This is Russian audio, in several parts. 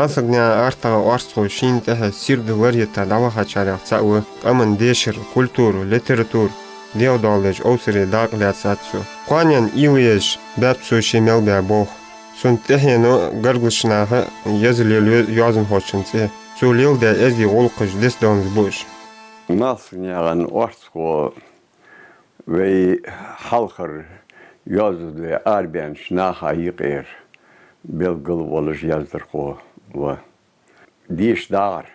Масагня артага арцхо шинтэхэ сирдэлэрьята давахачарях цауэ аман дэшэр, культуру, литератур, деодалдэж оусэри дагляцацу. Куанян илэш бэпцу шимэлбэ бох. Сунтэхэно гарглышнаха язылэл язын хочынцы. Цулилдэ эзди олқыш дэсдонз буш. Масагняған арцхо вэй халхар языдвэ арбян шнаха иqэр белгыл волыш яздырхо ва диш дар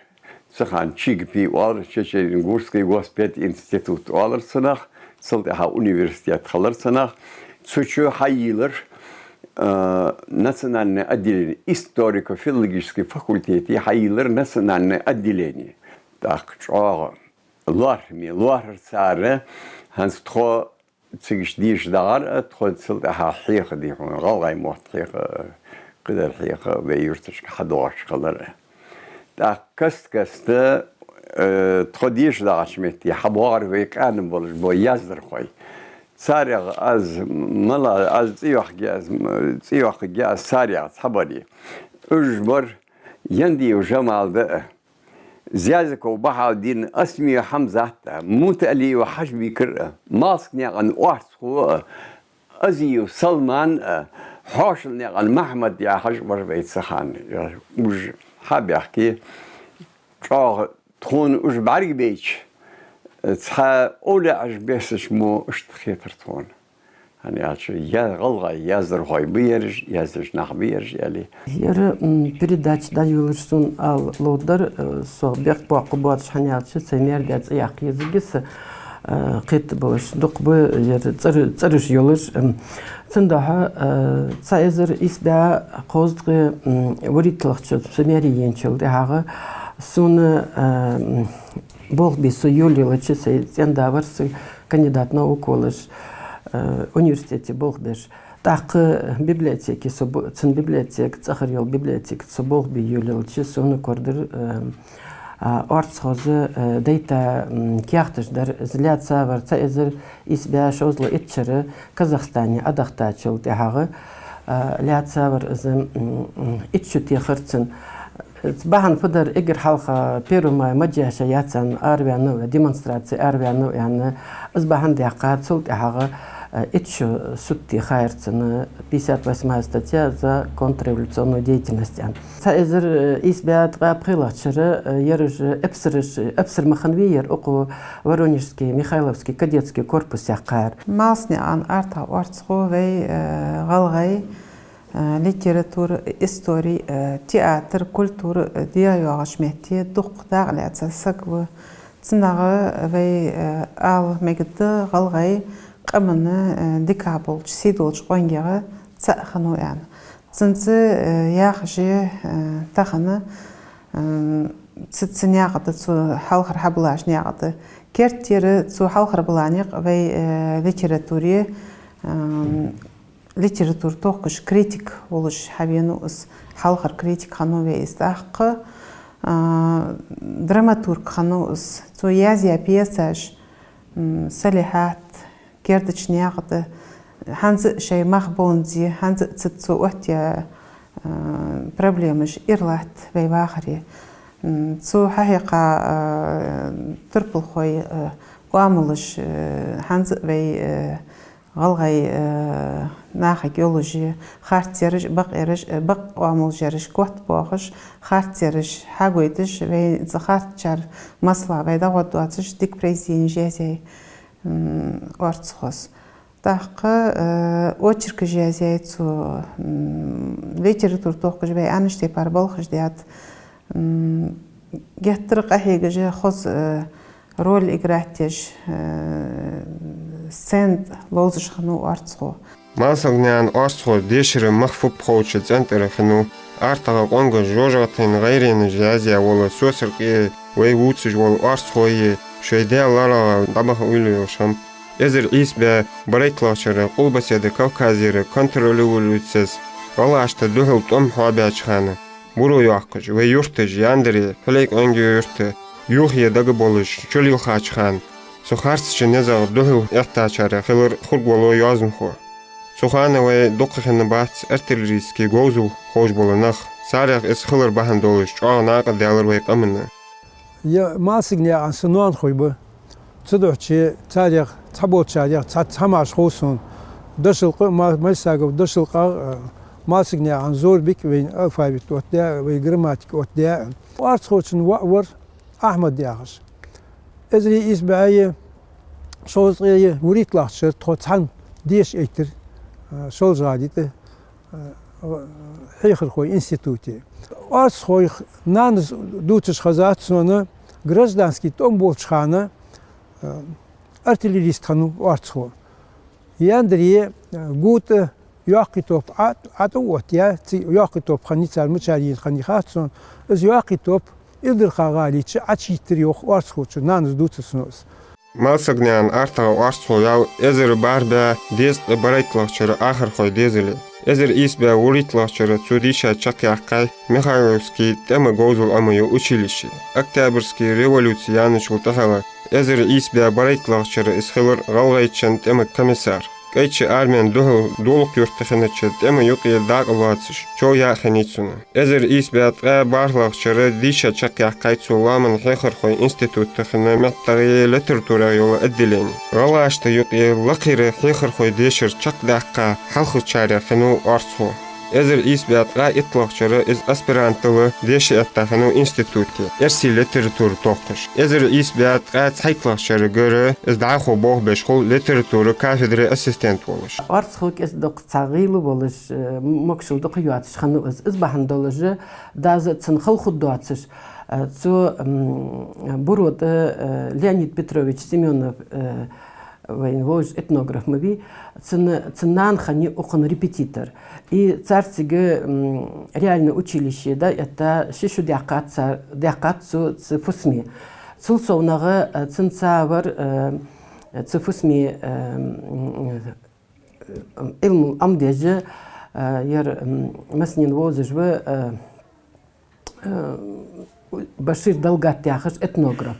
сахан чигпи вар чечен гурский госпет институт алырсынах сылдыха университет халырсынах цучу хайылыр национальное отделение историко-филологический факультет и хайылыр национальное отделение так чого луар цары ханс тхо цигиш диш дар тхо сылдыха хих ди галгай мохтих قدر حقيقة بيرتش حدوش قدر تا كست تخديش داش متي حبار ويكان بولش بو يزر خوي سارع از ملا از تيوخ جاز سارع حبري اجبر يندي وجمال ده زيازك وبحا دين اسمي حمزة متألي وحجبي كر ماسكني عن وارث ازي سلمان حاشل نقل محمد يا حجبر بيت سخان وج حاب يحكي شاغ تكون وج بعرق بيتش تسحى أولى عجبسش مو اشتخيتر تكون يعني عشان يا غلغة يازر هاي بيرج يازر نخ بيرج يلي ير передач даюлышсын ал лоддар со бек бакыбат шанялчы семер гац як языгысы قيت باش دقبة ترش يولش تندها تسايزر إسبع قصد وريت لخشة سميريين شل ده هذا سون بول بيسو يولي لشة سين داورس كانديدات ناوكولش университете болдыш так библиотеки цен библиотек цахарил библиотек собол би юлилчы соны кордыр арцхозы дейта кяхтыждар зляца варца эзер избяш озлы итчыры Казахстане адахтачыл тягы ляца вар зым итчу техырцын бахан фыдар эгер халха перума маджаша яцан арвяну демонстрация арвяну яны избахан дяка цул тягы итчу сутти хайрцыны 58 статья за контрреволюционную деятельность. Эзер избят апрелачыры ерыж эпсир маханвиер оку Воронежский Михайловский кадетский корпус яқар. Малсни ан арта арцховей галгай литература, история, театр, культура диайоғашмети дуқтағляца саквы цынағы вей ал мегді галгай قمنا ديكابل سيدولج قنجرة تأخنو يعني تنزي ياخجي تأخنا تتنياقة تسو حلقر حبلاش نياقة كرتير تسو حلقر بلانيق في ليتراتوري ليتراتور توقش كريتيك ولش حبينو اس حلقر كريتيك خانو في استحق دراماتورك خانو اس تسو يازيا بيساج سليحات كيردش نياقد هنز شيء مخبونزي هنز تتسو وقتيا بروبليمش إيرلات في باخري تسو حقيقة تربل خوي وعملش هنز في غلغي ناخي جيولوجي خارتيرش بق وعمل جرش قوت باخش خارتيرش حاجويتش في زخارتشار مصلا في دعوت دواتش ديك بريزين جازي арцхос. Тахқа очерк жазайцу литератур тоқыш бай анышты пар болхыш дият геттір қахигі хоз роль играттеш сент лозышхану арцхо. Масагнян арцхо дешірі махфуб хоучы центр хину артаға қонғы жожағытын ғайрені жазия олы сөсіркі вей уцыш ол арцхойы شيداء لارا دبها ويلو شام ازر إسبا بريتلاشر قلبسيد كوكازير كنترولولوتسس والله اشتا دوهل توم حابياج خانه برو يوحكج ويورتج ياندري فليك انجو يورت يوخي دقبولش چل يوخاج خان سو خارسش نزاغ دوهل احتاجاره خلر خرق ولو يازن خو Цухановой докхен бац артиллерийский гозу хош болонах. Сарях из хылыр бахан долыш, чоғана қадалыр вай қамына. Я масыгне ансынуан хойбы. Цудухчи царях цабот чарях цамаш хосон. Дошылқы майсагов дошылқа масыгне анзор бик вейн алфавит отдя вей грамматик отдя. Арц хочин вар Ахмад яғыш. Эзри избайы шоузғайы уритлақчы тоцан деш эйтір шол жадиты хейхер хой институте. Арц хой наныз дутыш хазат соны гражданский том болчхана артиллерист хану арц хой. Яндри гут яқи топ ату отя яқи топ хани цармычарин хани хатсон из яқи топ илдер хагаличи ачитер йох арц хой наныз дутысыныз. Малсагнян артага арц хой яу эзер барба дест барайтлақчыры ахыр хой дезілі. Эзер избе уритлахчары Цудиша Чакяхкай Михайловский тема гозул амаю училище. Октябрьский революция начал тахала. Эзер избе барайтлахчары исхилыр галгайчан тема комиссар. Кайчы армян духал долук юртаханачы тема юқия даг лацыш. Чо яханицуна. Эзер избе атға барлахчары Диша Чакяхкай Цуламан хехархой институт тахана мәттари литература yola отделение. Галашта юқия лақиры хехархой дешір чакдаққа халқы чаряхану арцу. Эзер избе атға итлахчары из аспирантылы деші аттахану институте. Эрси литература тоқыш. Эзер избе атға цайтлахчары көрі из дағу боқ бешқол литература кафедры ассистент болыш. Арцхок из доқцағилы болыш, мокшылды қиюатыш қаны из бахандолыжы дазы цынқыл құдуатыш. Цо буроды Леонид Петрович Семенов военвойш этнограф мови ценан хани окон репетитор. И царцыгы реально училище, да, это шишу диакат цифусми. Цулсовнағы цинцавар цифусми илму амдежи ер мәсінен возыжвы Башир Далгат яхыш этнограф.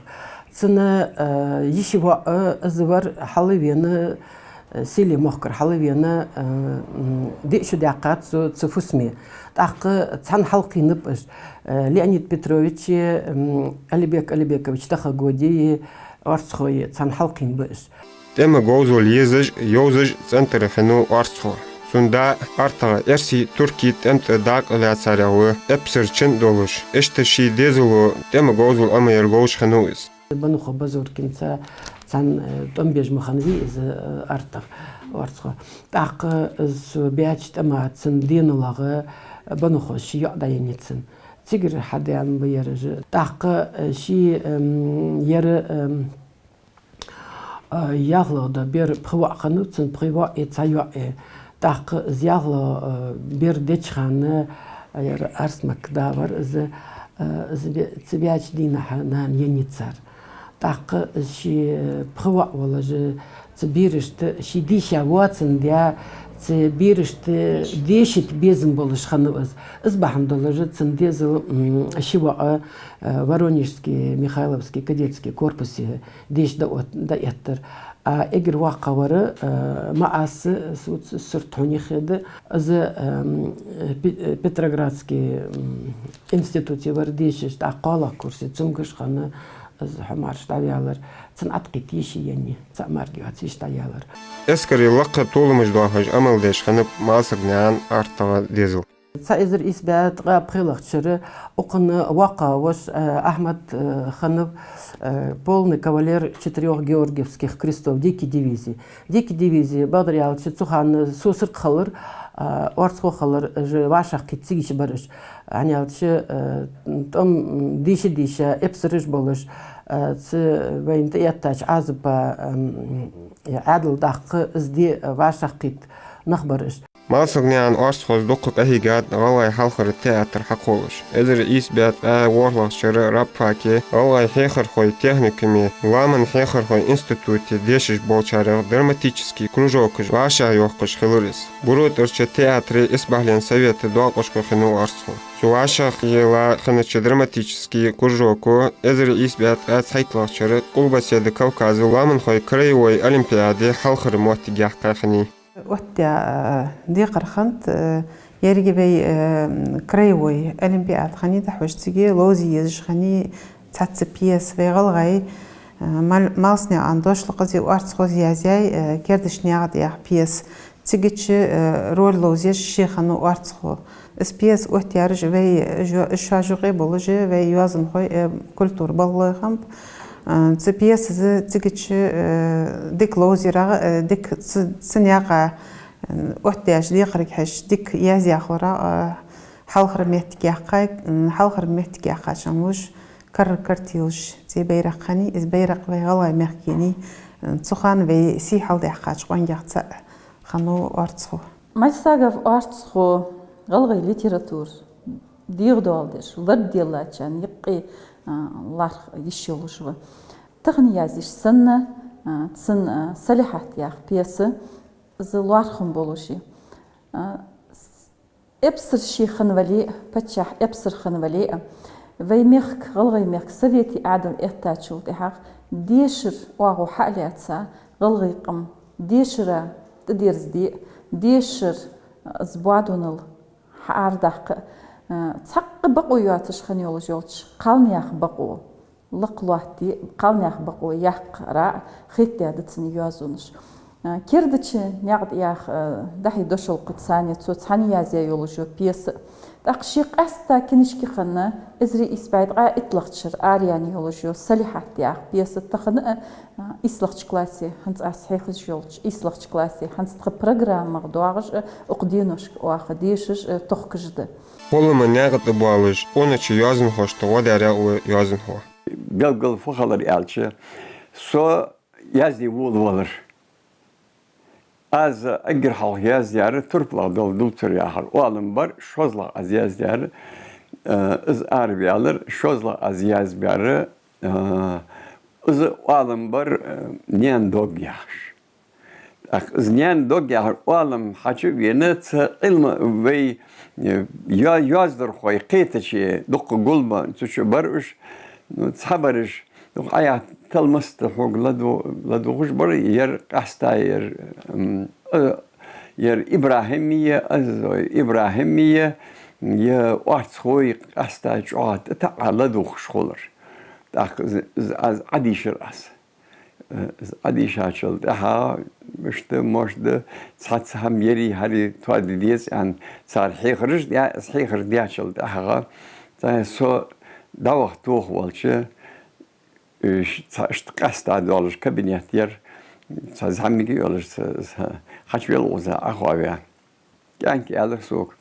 Цена ешева азывар халывена сели мохкар халывена дешу диакат цифусми. Тақы цан халқинып Леонид Петрович Алибек Алибекович Тахагоди арцхой цан халқин быш. Тема гозул езыж, йозыж центр хену арцхо. Сунда артага эрси турки темт даг ляцарявы эпсерчин долуш. Эште ши дезулу тема гозул амайер гоуш хену из. Бануха базуркинца цан томбеж маханви из артах арцхо. Так с бяч тема цин денулагы бануха ши ядаеницин. Тигр хадян бьерже. Так ши ер яглода бер пхвахану цин пхва и цая Так зягло бер дечханы арсмак давар цвяч динаханан еницар. Так ши пхва волажи цбиришт ши диша ватсен дя цбиришт дешит безм болышханыз. Избахандолажи цндезл шива Воронежский, Михайловский, кадетский корпусе деш да яттер. А эгер вақавары маасы сұртуни хеді азы Петроградский институте бар дешіш аққала курсы цумгышқаны аз хамар штавиялар цын атқит еші ені цамаргиваци штавиялар. Эскари лаққа толымыш дуахаж амал дешқанып маасырнян артаға дезіл. Цаизер избят прилахчыры оқыны вақауыш Ахмад Ханов полный кавалер 4 Георгиевских крестов Дикий дивизии. Дикий дивизии Бадрялчы Цухан сусыр қалыр, орцқо қалыр, вашақ кетсігіші барыш. Анялчы том диші эпсіріш болыш. Вайынты яттач азыпа әділ даққы ізде вашақ кет нақ барыш. Малсагнян арсхоз доқық әхигат ғалай халқыры театр хақолыш. Эзір избят уорлақшыры рапфаке ғалай хехархой техниками ламан хехархой институте дешіш болчарық драматический кружок ваша йоққыш хилырис. Бурут ұрчы театры испахлен советы доқышқы хину арсху. Суашах ела хынычы драматический кружоку эзір избят сайтлақшыры Кулбаседы Кавказы ламан хой краевой олимпиады халқыры мотигях қайхыни. وقتها دي قرخنت يرجع بي كرايوي أولمبياد خاني تحوش تيجي لوزي يزج خاني تحت بيس في غلغاي مالسني عندوش لقزي وارتس خوزي ازاي كردش نياغد ياخ بيس تيجيش رول لوزيش شيخانو وارتس خو اس بيس وقتيارج في شاجوغي بولجي في يوازن خوي كولتور بالله خمب تي بيس تيجيش ديك لوزي راغ ديك سنياغا وقتياش دي قريك حش ديك يازي اخورا حلخر مهتك ياقاي حلخر مهتك ياقا شموش كرتيوش تي بيرقاني از بيرق في غلاي مخكيني تسخان في سي حال دي حقاش وان يغتا خانو ارتسخو ما ساغف ارتسخو غلغي ليتيراتور ديغ دولدش ضد ديالاتشان يقي الله يشيلوشو تغني يازيش سنة تسن سليحات ياخ بيسة زلوارخم بولوشي ابصر شي خنولي بتشاح ابصر خنولي في ميخك غلغي ميخك سويتي أعدم إحتاجو تحق ديشر واغو حالياتسا غلغي قم ديشرا تدير زدي ديشر زبوادونل حاردق تحق بقو يواتش خنيولو جولش قالني ياخ بقو لقلواتي قالني ياخ بقو ياق را خيتي عدتني يوازونش كيردش نعد ياخ دحي دوشل قدساني تساني يازي يولوشو بيس تقشيق أستا كنشكي خنا إزري إسبايد غا إطلقتشر آرياني يولوشو سليحات ياخ بيس تخنا إسلقش كلاسي هنس أصحيخ جولش إسلقش كلاسي هنس تخ برنامج مغدوغش أقدينوش واخديشش تخكجد Poluma nägit bolýş, onu çy ýazyn hoşdy, o däre o ýazyn ho. Belgel fıkhalar elçi, so yazdi wulwalar. Az agir hal yazyarı Türkler dol yahar. O alım bar şozla az yazyarı iz arbiyalar şozla az yazbyarı iz o alım bar nien dog yahar. iz nien dog yahar o alım haçı yene ilm ve ya yazdır xoy qeytçi duq gulma tuşu barış tsabarış duq ayat talmast ladu xuş bar yer qasta yer İbrahimiye ya ort xoy qasta çoğat taqaladu xuş olur az adişir as adîş açıldı. Ha işte moşda satsam yeri hali tuadiyes an sarhîxriş ya sarhîxr diye açıldı. Ha da so davaq tuğ walçı işte qasta dolar kabinet yer sazhamnigi olur haç vel oza ahwaya. Yani alır soğuk.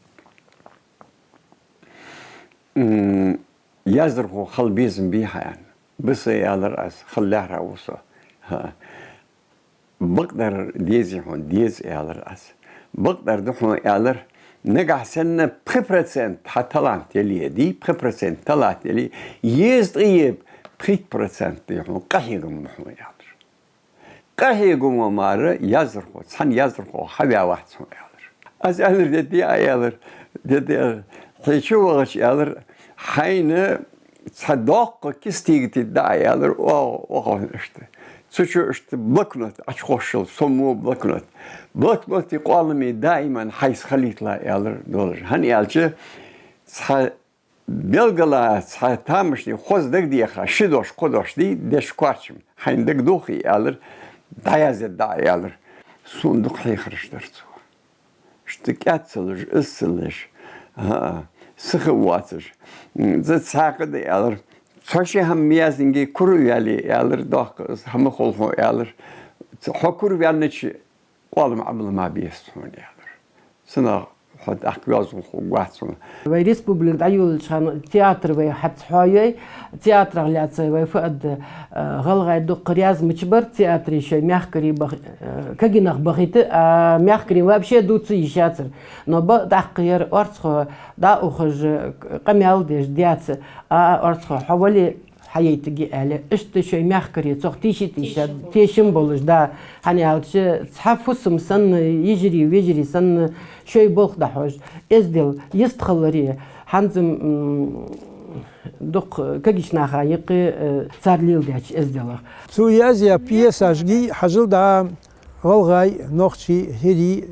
Yazdır bu halbizm bir hayan. بس يالر أس خلاه وصو بقدر ديزي هون ديز يالر أس بقدر دحون يالر نجح سنة 3% حتى لان تلي دي 3% طلعت تلي يزطيب 3% يحون قهيقم نحون يالر قهيقم ومارة يزرقو سن يزرقو حبيا واحد سون يالر أس يالر دي يالر دي حيشو وغش يالر حين صداقة كستيجت الدعاية وقال إشته سوشو إشته بلكنت أشخاصل سمو بلكنت يقال لي دائما حيث خليت لا يالر دولار هني يالجه صح بيلقلا صح تامشني خوز دق دي خا شدوش قدوش دي دش كوارشم حين دق دوخي يالر دايز الدعاية يالر صندوق حيخرج درسو اشتكاتسلش اسلش sıkıwatır. Zat sakıdı alır. Saşı ham miyazingi kuru yali alır dağız ham xolxo alır. Hakur verneçi qalım amlama biyeston alır. Sına حد أحكياز وخواتهم. في ريسبوبليك دايول شان تياتر وي حت حوي تياتر غلات وي فؤاد غلغا دو قرياز مجبر تياتري شي ميحكري كجنخ بخيت ميحكري وابشي دو تي شاتر نو با دقير ارتخو دا اوخج قميال ديش ديات ارتخو حوالي حياتي على اشت شي ميحكري تختيشي تيشم بولج دا hani halçı txafusum sen yجري sen şöy bolx da hoj ezdel yestxalları hanzım دوق كجيش نخايق صار ليل داش ازدلا سو يازيا بيساجي حجل دا غلغاي نوخشي هيري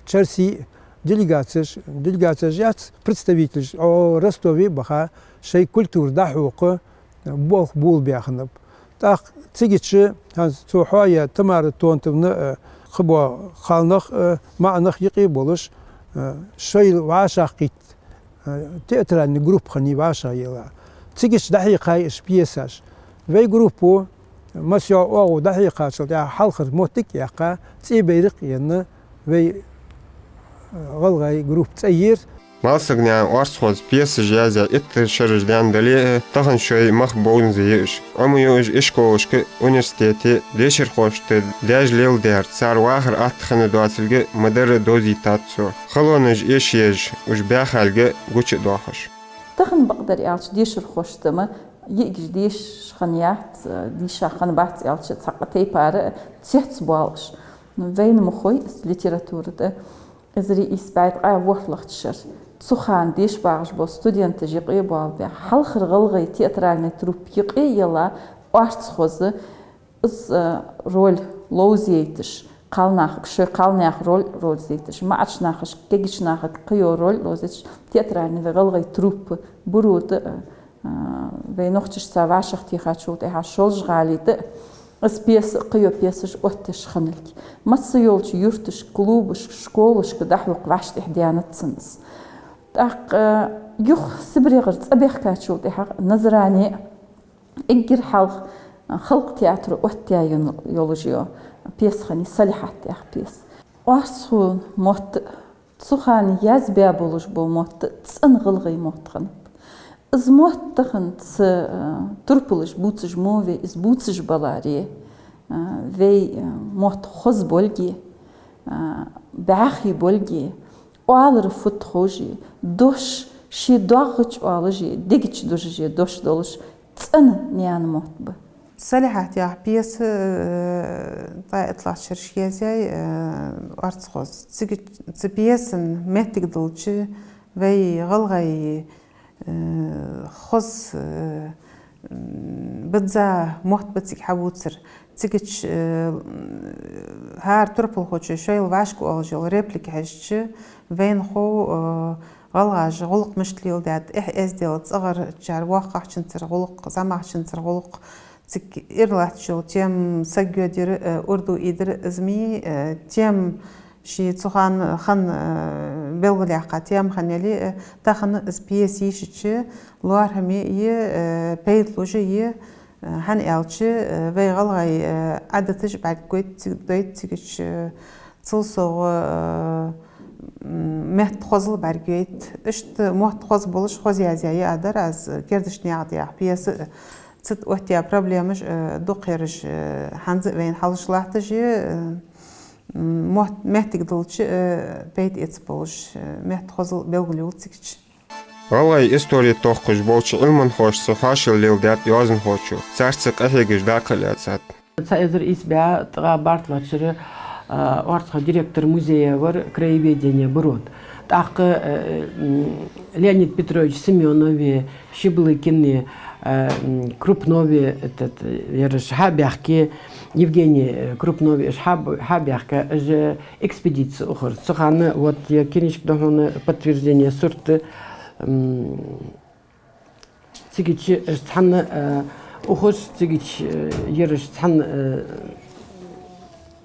تشرسي делегация яц представитель о Ростове баха шей культур дахуق бог бул бяхнып так цигичи цохая тамар тонтны хбо халнах маанах йqi болуш шей вашақит театральный групп хани ваша ела цигич дахиқай шпиесаш вей группу масё о дахиқа шулда халхыр мотик яқа циберик яна вей غلغاي جروب تأيير مالسقنا أرسخوز بيس جازة شرجدان دليل تخن شوي مخبون زيش يوج إشكوشك أونيرسيتي ليشر خوشت داج ليل دار صار واخر أتخن دواتلغ مدر دوزي تاتسو خلونج إيشيج وش باخالغ غوش دوخش تخن بقدر يالش ديشر خوشتما يجش ديش خنيات ديشا خن بحث يالش تساقتي بار تسيحت بالش وين مخوي ليتراتورة إزري إسبايت وحلقتشر تسخان ديش باغش بو ستوديانت جيقي بالبيع حلخر غلغي تياترالني تروب يقي يلا وارتسخوز إز رول لوزيتش قالناخ شو قالناخ رول زيتش ما عشناخش كيجشناخ قيو رول لوزيتش تياترالني غلغي تروب برود بينوختش سافاشخ تيخاتشوت إها شولج غالي اس بيس قيو بيسش اوتش خنلك مسيولش يورتش كلوبش شكولش كدحوق واشت احديانة تسنس داق يخ سبريغر تسبيخ كاتشو ديحق نظراني اجر خلق تياتر اوتيا يولوجيو بيس خاني صالحات ديح بيس واسخون موت تسخاني ياز بيابولوش بو موت تسن غلغي موت خنب از موت تخن ترپلش بوتش موی از بوتش بالاری وی موت خوز بولگی بعخی بولگی آلر فوت خوشی دوش شی داغچ آلجی دیگچ دوشی دوش دولش تن نیان موت ب صالحات يا بيس طا اطلع شرشيا زي ارتخوز تبيسن مهتك دولچ وي غلغي خص بدزا موت بتسك حبوتر تسكتش هار تربل خوش شوي الواشكو أولجل ريبليك هشش وين خو غلغاج غلق مشتليل داد ازديل تصغر جار واقع شنتر غلق زمع شنتر غلق تك إرلات شو تيم سجوا دير أردو إدر إزمي تيم شي تسخان خن بلغلي قاتيام خنيلي تاخن سبيس يشتش لوار همي ي بيت لوجي هن ألش في غلغي عدتش بعد كويت دويت تيجش تصلصو مهت خزل بعد كويت اشت مهت خز بولش خزي عزيزي أدر از كردش نيعطي بيس ست وقتها بروبليمش دقيرش هنز وين حلش لاحتجي مهتك دولش بيت إتسبولش مهت خزل بلغليول تيجش والله إستوري توخش بولش علمن خوش سخاشل ليل دات يازن خوشو سارسق أهيجش داقلات سات سايزر إسبيع تغا بارتلاتشر أرتخ ديرектор музея вар краеведения Брод. Так Леонид Петрович Семенове, Щеблыкине, Крупнове, этот Ерш Хабяхке, Евгений Крупнове, Хабяхка, же экспедицию ухор. Суханы, вот я кинешк дохоны подтверждение сорты цигич цхан ухор цигич Ерш цхан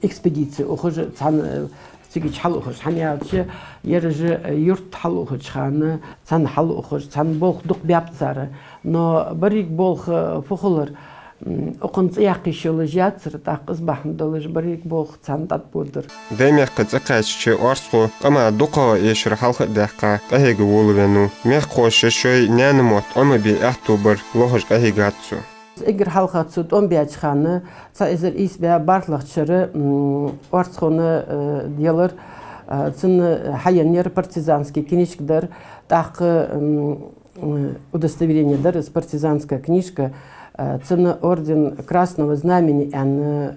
экспедиции ухор цхан цигич хал ухор ханиячи Ерш юрт хал ухор цхан цхан хал ухор цхан болх дук бяпцары. Но барик болх фухолар أقنص يعقيشول جاتر تاقز بحن دولش بريك بوخ تاندات بودر دايما قتقاش شي أرسخو أما دوقا يشر حلقة داقا قهيق وولغنو ميخ خوش شوي نانموت أما بي أحتوبر لوهش قهيقاتسو إجر حلقة سود أم بياج خانة تايزر إيس بيا بارتلغ شر أرسخونا ديالر تن حيانير партизанский книжка дар так удостоверение дар из партизанская книжка Цена орден Красного Знамени, он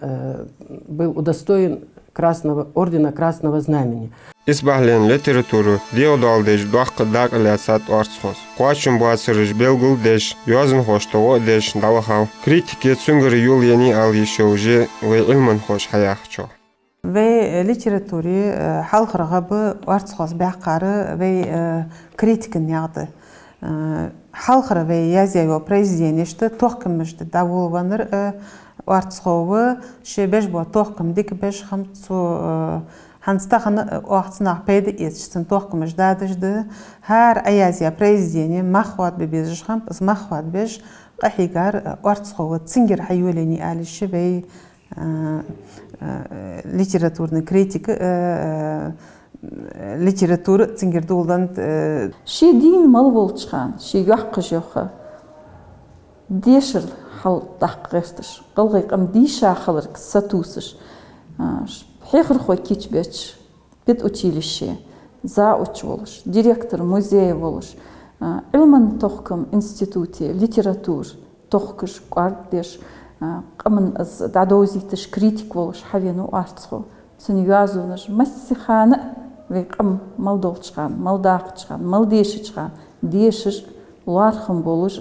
был удостоен ордена Красного Знамени. Избавлен литературу, диодалдеш, дуахка даг лясат арцхос. Квачым буасырыш белгулдеш, язын хош того деш далахав. Критики цунгыр юл яни ал еще уже ле илман хош хаях чо. ve literaturi halkırağı bu artsız bekarı ve kritikin yağdı. Halkıra ve yazıyor prezident işte tohkumuştu davulvanır artsızı şebeş bu tohkum dik beş ham su hanstahanı oğatsına peyde etişsin tohkumuş dadışdı. Her ayazya prezidenti mahvat bebeziş ham az mahvat beş qahigar artsızı tsinger hayoleni alişi ve literatürün kritik literatür tsinger doldan Şi din malı bol çıkan, şi yoqqı yoqı. Deşir hal daqqistiş. Qılğıqım dişa xalır satusış. Хехр хой кичбеч, бит училище, за уч волыш, директор музея волыш, илман тохкам институте, литератур, тохкыш, квардеш, қамын дадозитыш критик волыш, хавену артсхо, сын юазуныш, массиханы, вей қам малдол чыған, малдақ чыған, малдеші чыған, дешіш, лархым болыш,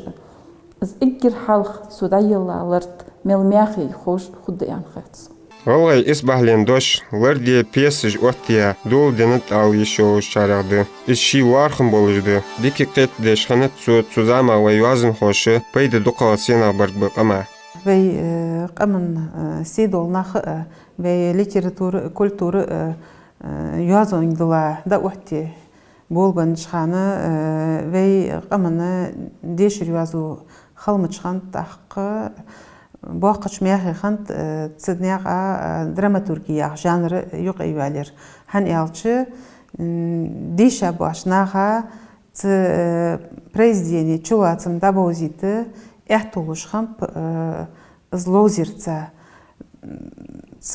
из иггер халх судайылалырт, мелмяхи хош худаян хэтс. Олай исбахлен дош, лырде песіж оттия дол денет ал еще шарады. Иши лархым болыжды. Дики қетде шханет цузама вайуазын хоши, пейді дуқала сена баргбы қама. Вей қамын сейдолнах вей литература, культура юазонгдыла да отти болбан шханы вей қамыны дешір юазу халмы чхан таққы باقش میاخی خند تصدیق دراماتورگی ژانر یوق ایوالر هن یالچه دیشه باش نخا ت پرزیدنی چواتن دبوزیت احتولش خم زلوزیرت ت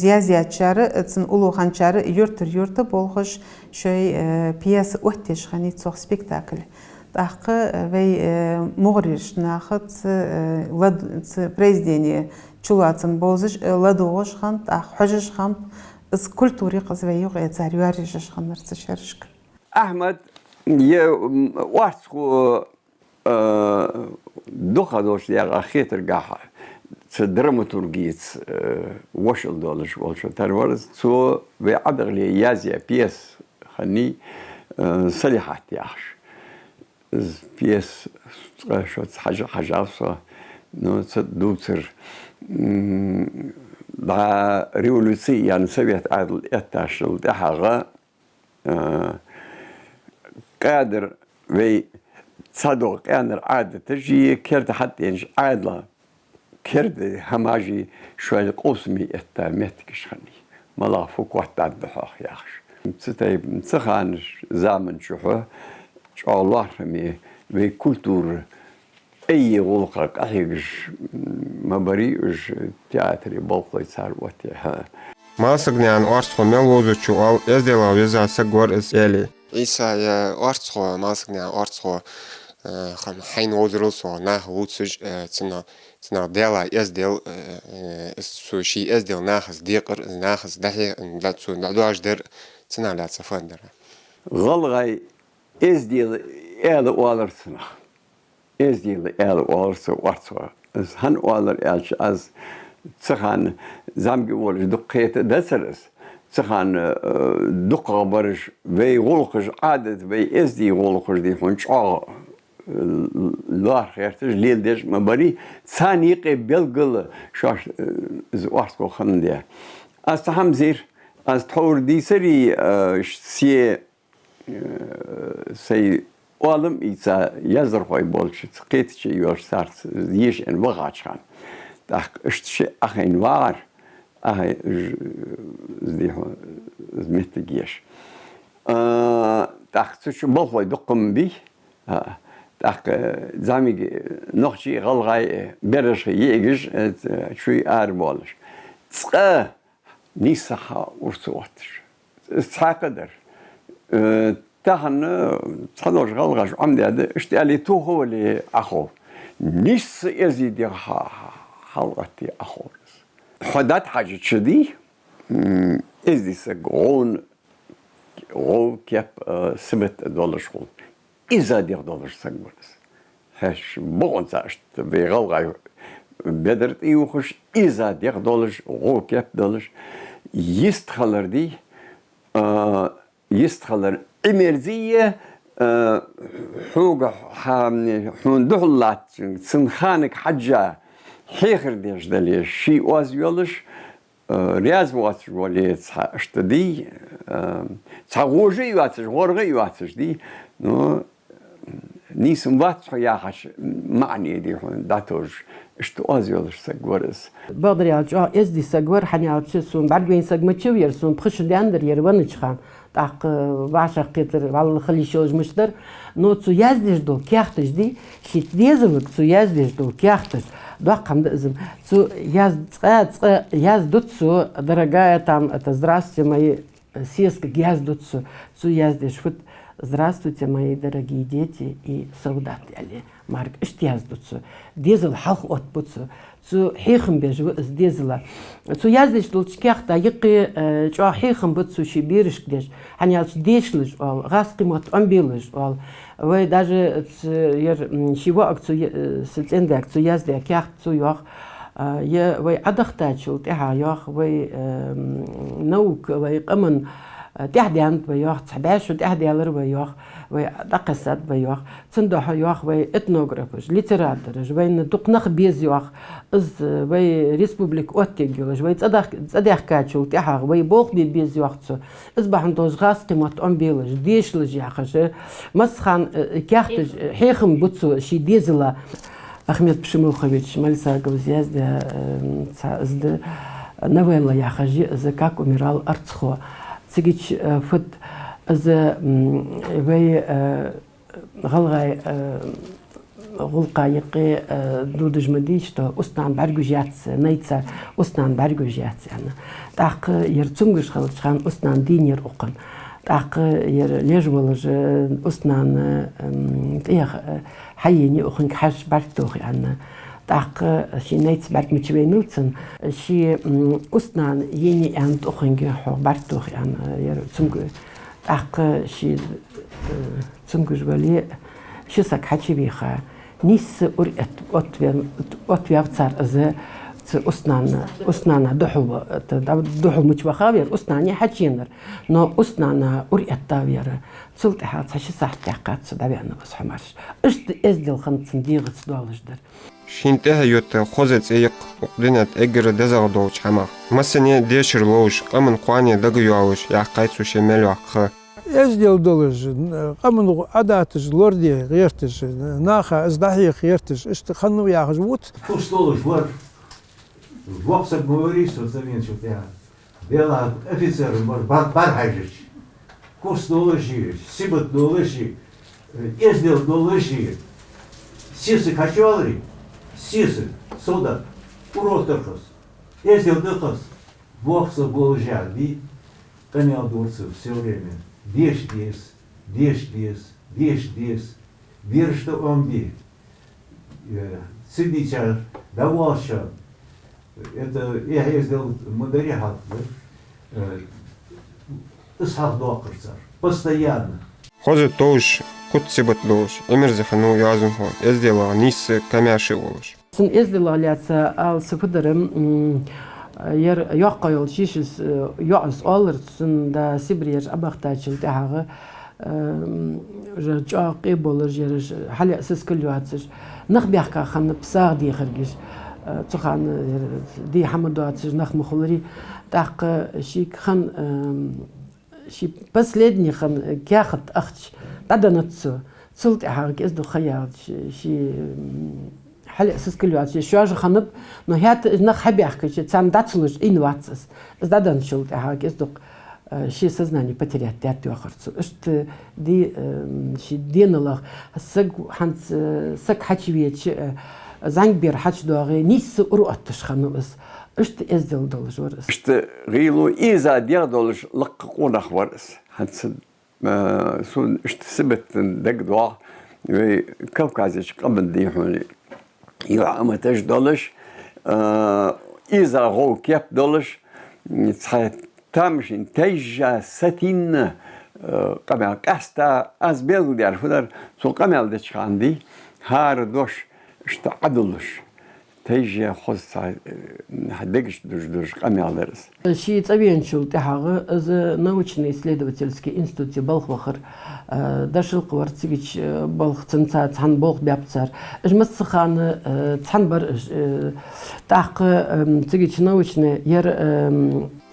زیادیاتچاره تن اولو خانچاره یورت bolğuş şöy piyasa ohteş xani çox spektakl Тахқы вей муғриш нахыт президенти чулатсын бозыш ладоғыш хан тах хожыш хан из культуры қыз вей юғай царюариш хан нарсы шарышк. Ахмед я варску духа дош я ахетер гаха ц драматургиц вошел долж волшо тарварс цо вей аберли язия пьес хани салихат яш. Пьес что хажавса, но это доктор да революции я на совет адл это шел да хага кадр вей صدق أنا عادة تجي كرد حتى إنش عادلا كرد هماجي شوية قوسمي التامتكش خني ملا فوق وقت عبدها ياخش ستي مسخان زمن شوفه شاء الله رمي بكولتور أي غلقك أحيش ما بريش تياتري بلقي صار وقتها Малсагнян орсхо мелозучу ал эздела визаса гор эс эли. Иса я орсхо малсагнян орсхо хам хайн озрусо на хуцуж цна дела эздел суши эздел нахас дикр нахас дахи датсу надуаждер цна лаца фандера. غلغي эздел эле оларсына. Эздел эле оларсы орсхо. Хан олар элч аз цхан زمگی ورش دقیقه دسترس سخن دقیقه برش وی غلقش عادت وی ازدی غلقش دی خونش آه لار خیرتش لیل دیش مباری ثانیق بلگل شاش زوارس کو خندیه از هم زیر از طور دیسری سی عالم ایسا یزر خوی بولش قیت چی یوش سرت دیش ان وقت خان داخ اشتش اخین وار زميتجيش تاخذش بلغي دقم بي تاخ زامي نخشي غلغاي برش يجش شوي اربولش تسقى نيسخا ورسوتش تساقدر تاهن تصدوش غلغاش عمدي هذا اشتالي تو هو اللي اخو نيس يزيد حلقتي اخو حدات حاجة شدي إزديس غون كيب $7 شغل إذا $10 سجبرس هش بغن ساشت بيغلغاي بدرت يوخش إذا ديق دولش غو كيف دولش يستخلر دي يستخلر إمرزية حوق حون دهلات سنخانك حجة حيخر ديش دليش شي واز يولش رياز واتش ولي اشتدي تغوجي واتش غورغي واتش دي نو نيسم واتش ياخش معني دي هون داتوج اشتواز يولش سجورس بقدر يالج ازدي سجور حني يالج سون بعد وين سجمتشو يرسون بخش داندر يرونش خان تاق بعشق قطر والله خلي شوج مشتر نو цу яздиш дол кяхтыш ди шит дезылык цу яздиш дол кяхтыш дакам дызым цу яздут цу дорогая там это здравствуйте мои сеска яздут цу яздиш вот здравствуйте мои дорогие дети и солдаты али марк ишт яздут цу дезыл халк от буцу цу хихм беж дезыла цу яздиш дол кяхта йыкы чо хихм буцу шибириш деш ханял дешлыш ал гаскимат амбилыш ал вы даже чего акцию сценда акцию язды кяхту йох я вы адахтачул тиха йох вы наук вы قمن تهدي عند وياخ تحباش وتهدي على وياخ ودقسات وياخ صندوق وياخ وإتنوغرافش ليتراتورش وين دقنخ بيز وياخ إز وي ريسبوبليك أوتيجولش وي تصدق كاتشو تحاغ وي بوق بيز وياخ إز بحندوش غاس قيمة أمبيلش ديشلش ياخش مسخان كاختش حيخم بوتسو شي ديزلا أحمد بشموخович Мальса Гаузязда إز новелла яхажи إز как умирал Арцхо تيجيش فت إذا وي غلغاي غلقايقي دودج مديش تو أستان برجوجياتس نيتسا أستان برجوجياتس يعني تاق يرتونجش خلص خان أستان دينير أقن تاق يرليجولج أستان إيه حيني أخن كحش برتوخ يعني تاق شي نيتس برك متشوي نوتسن شي أستان يني أنت أخن حو برتوخ يعني يرتونج تاق شي تونجش ولي شي سك حكي بيخا نيس أتويابتار إذا أستنانا دحو متوخاوير أستناني حكينر نو أستنانا أريد تاوير تسلت حات حشي صح تحقات سدابيانا بس حمارش إشت إزدل خمسن ديغت سدوالش در شينتها يوت خوزت ايق وقدنت اجر دزغ دوش حما مسني ديشر لوش امن قواني دغيوش يا قايتسو شمال وخ ازدل دولج قمن عداتج لوردي غيرتج ناخا ازدحي غيرتج اشت خنو يا غزوت Пустолыш var. Воксак говорит, что замен что я. Дела офицер бар хайжич. Курс долыши, сибат долыши, ездил долыши. Сисы качевали, сисы, солдат, уротырхыз. Ездил дыхыз. Вокса был жади, гонял дурцев все время. Деш, вер, что он би. Сидича, давалша. Это я ездил в Мадарихат, Исхак Докарцар, постоянно. Хозет тоуш кутсибат лош эмерзехану язун хо ездила нис камяши олош Сын ездила ляца ал сыпыдырым ер яққайыл шишіс яғыз алыр сын да сибрияж абақтачыл тәғі жағы болыр жеріш халі сіз күлі атсыш нық бияққа қаны псақ дей қыргеш цухан дей хамаду атсыш нық мұқылыри тәқі шик хан شي последний хан кяхат ахч таданатсу цулт ахаг изду хаяд شي حل اساس كل وقت شو اجى خنب نو هات نخ حبيح كش تام дацлыш инвацис сдадан шулт ахаг изду شي сознание потерять тят яхарцу ist ди شي денлах саг ханц саг хачвеч зангбер хач догы нис уруаттыш ханус ist ازدل دولش ورس ist غيلو إذا دير دولش لققونا ورس هنس سون ist سبت دق دوا كوكازيش قبل دي هوني يا أما تج دولش إذا غو كيف دولش تامشين تيجا ستين قبل كاستا از بيلو ديار فدر سو قبل دش عندي هار دوش ist عدلش تيجي خص هدقش درج قمي على شيء طبيعي شو تحقق إذا научный исследовательский институт بالخوخر داشل قوار تيجي بالخ تنسات عن بالخ بيبتر إيش مسخان تحنبر تحقق تيجي научный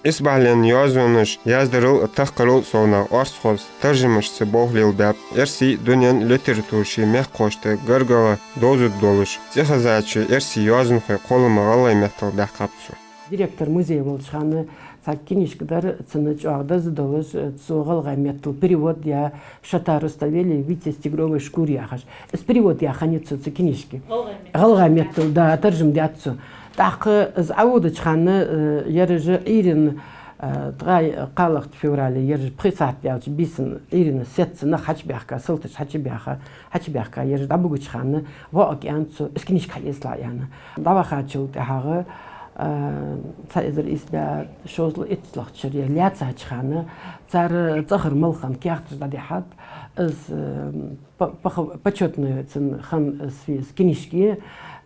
Isbahlen yazılmış, yazdırıl tahkırıl sonra arshoz, tercümeşsi boğlil bab, ersi dünyanın literatürşi mehkoştu gırgılı dozud doluş, cihazatçı ersi yazın koy koluma alay mehtal bəhqapsu. Директор музея Волчханы книжкадар цены чуагда задалыш цугал гайметл перевод я Шата Руставели Витя Стегровой шкуряхаш. С перевод я ханецу книжки. Галгайметл да таржим дятцу. Так з аудачханы ярыжы ирин 3 قالقت فеврале يرج بريسات ياج بيسن إيرين سيتنا حجبيحكا سلطش حجبيحكا يرج دابوغشخانة واقعانسو اسكنيش كايسلا يعني دابا خاتشو تهاغ تايزر إسبا شوزل إتسلخ شريا لياتسا چخانة تار تخر ملخان كيختش دادي حد از почетный цен хан скинишки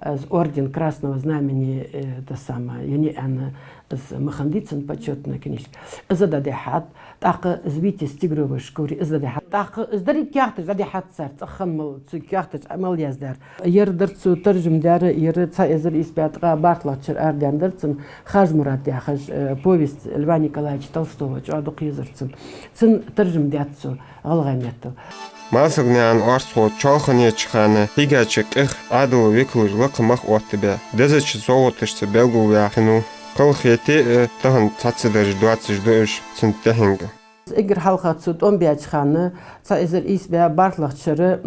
с орден Красного Знамени это самое я не она с махандицын почетная книжка задади хат так звите стигровой шкури задади хат так здари кяхтыш задади хат сар хан мал кяхтыш амал яздар ердерцу таржумдар ер цаезер испятга бартлачыр ардендерцын хажмурат я хаж повесть Льва Николаевича Толстого чадук язырцын цын таржумдятцу алгаметту Масыгнян арсхо чалхане чханы хигачык их адыл виклыж лыкымах оттыбе. Дезачы золотышцы белгу вяхину. Кылхети тахын цацыдырж 22 центехинга. Игр халхатсуд он бячханы цаизер исбя бартлахчыры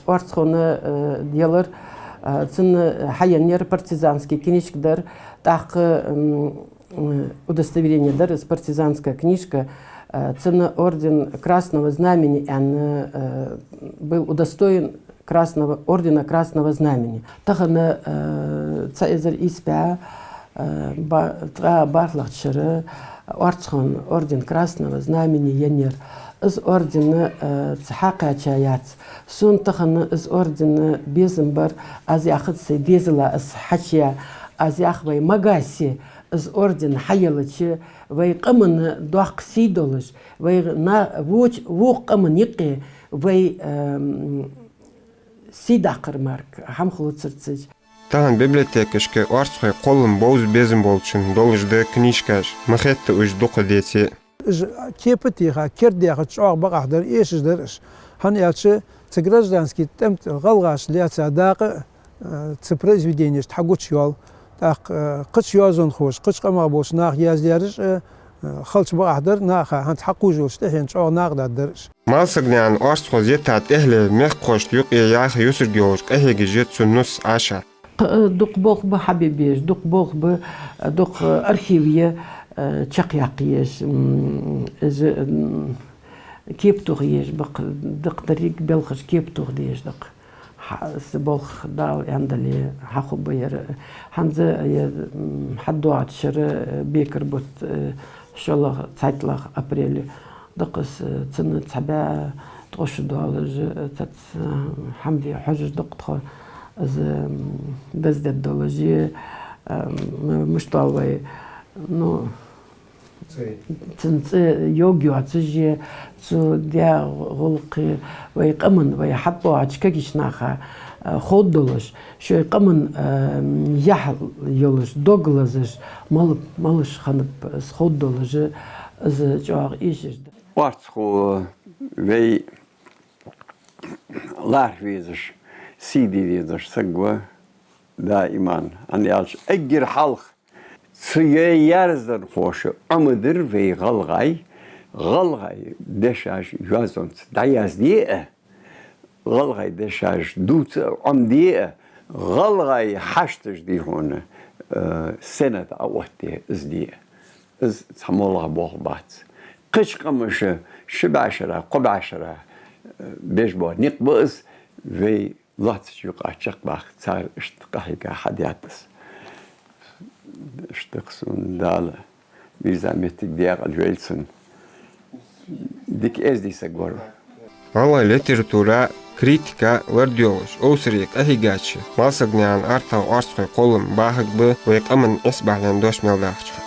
арсхоны делар цын хайянер партизанский книжкадар тахы удостоверение дар партизанская книжка цена орден Красного Знамени, он был удостоен ордена Красного Знамени. Тахана цаизер испя барлахчыры арцхон орден Красного Знамени янер. Из ордена цхака чаяц. Сун тахана из ордена безымбар азяхатсы безила из хачия азяхвай магаси. Из орден хаялычы вай қамын дуақ сидолыш вай на вуқ қамын иқи вай сидақыр марк хамхылы цырцыч. Таган библиотекашке арсхой қолым боуз безім болчын долыжды книжкаш махетті үш дуқы дети. Кепетиха кердияха чоғ бағахдыр ешіздіріш. Хан ялчы цигражданский темт ғалғаш лияца дақы цпроизведение тхагуч йол. Так قش يازون خوش قش قما بوش ناخ يازيارش خلش بقدر ناخ هنت حقوجوش تهين شو ناقدر درش مالسغنان أرس خوزيتات إهل مخ خوش يق ياخ يوسر جوش إهل جيت سنوس عشر دق بوخ بحبيبيش دق بوخ دق أرخيوية تشقياقيش كيف تغيش بق دق طريق بلخش كيف تغيش دق سبوخ دال عندلي حخو بير هنزا حدو عتشر بيكر بوت شلخ تايتلخ أبريل دقس تسنة تحبا تغش دوالج تت حمدي حجج دقتخ از بزدد دولجي مش طالوي نو تنسى يوجيو عتجي تسو ديا غلقي ويقمن ويحبو عتشكاكيش ناخا خود دولش شو يقمن يحل يولش دوغلازش مالش خانب خود دولش از جاغ إيشش وارتخو وي لارفيزش سيدي ديزش سقوة دائما أني ألش أجر حلق سيئ يارزدر خوش أمدر في غلغاي دشاش جوازون داياز ديئة غلغاي دشاش دوت ديئة غلغاي حشتش دي هون سنة أوتي از ديئة از تحمولها بوخ بات قش قمش شبعشرة قبعشرة بيشبه نقبز في لاتش يقع شقباخ صار اشتقاحك حدياتس اشتقسون دالة بيزامتك دياغ الجويلسون ديك ازدي سقور والله ليتراتورا kritika vardiyoluş, osrik ahigaçı, malsagnan artav arskoy kolum bahık bu ve qamın esbahlen doşmeldağçı.